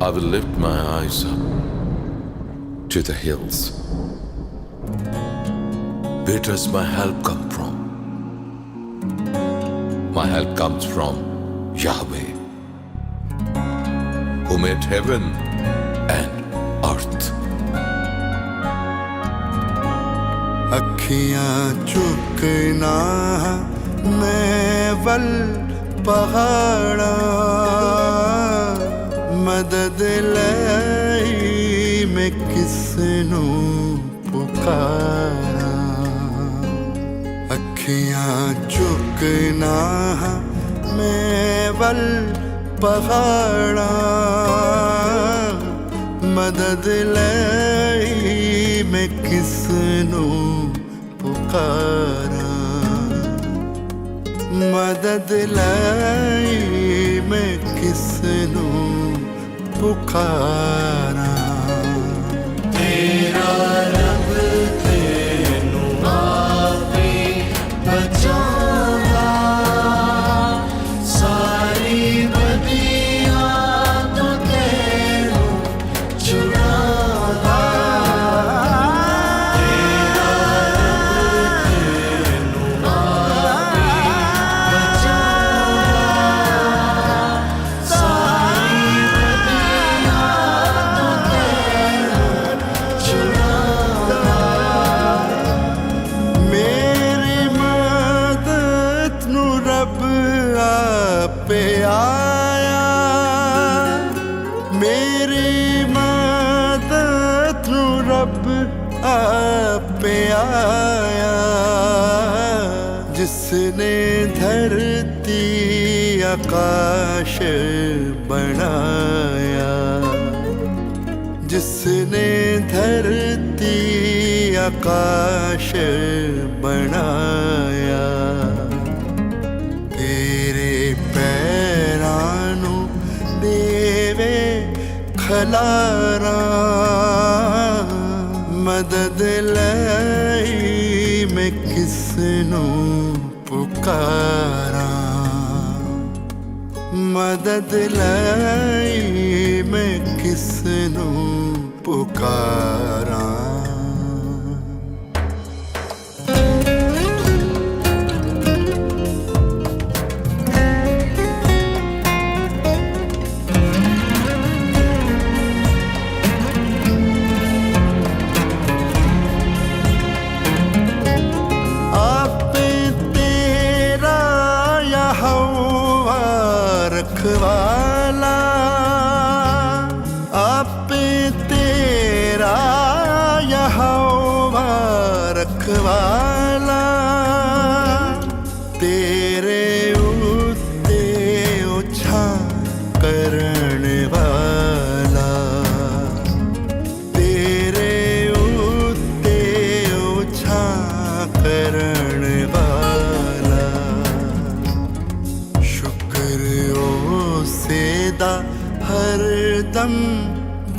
I will lift my eyes up to the hills. Where does my help come from? My help comes from Yahweh, who made heaven and earth. अखियां चुकना मैं वल पहाड़ा मदद लई मैं किसनू पुकारा अखियां चुकना मैं वल पहाड़ा मदद लई मैं किसनू पुकारा मदद लाई मैं किसनू पुकारा तेरा रब तेनू आपे बचाऊंगा सारी बदियां तो तेनू छुड़ाऊंगा पे आया मेरी मदद नू रब पे आया जिसने धरती आकाश बनाया जिसने धरती आकाश बनाया पैरानू देवे खलारा मदद लई मैं किसनू पुकारा मदद लई मैं किसनू पुकारा रखवाला आपे तेरा यहोवा रखवाला तेरे उत्ते ओछा करण वाला तेरे उत्ते ओछा करण वाला सेदा हर दम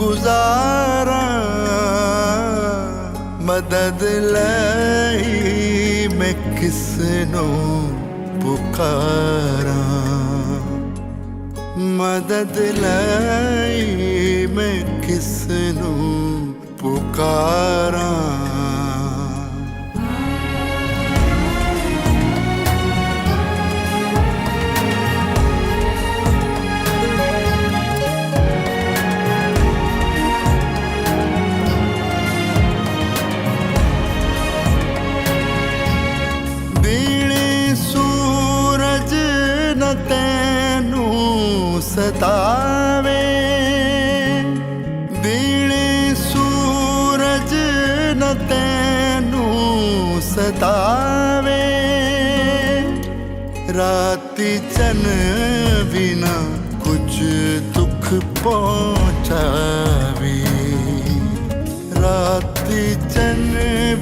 गुजारा मदद लई मैं किसनू पुकारा मदद लई मैं किसनू पुकारा तैनू सतावे दीने सूरज न तैनू सतावे राती चन बिना कुछ दुख पहुँचावे राती चन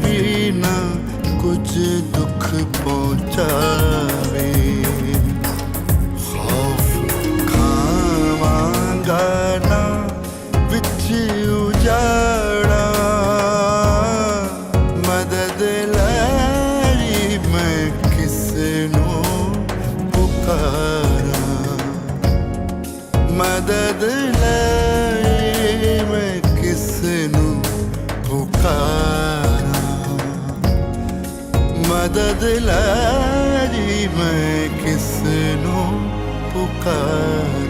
बिना कुछ दुख पहुँचावे गाना विच उजाड़ा मदद लाई मैं किसनू पुकारा मदद लाई पुकारा मदद लै जी मैं किसनों पुकारा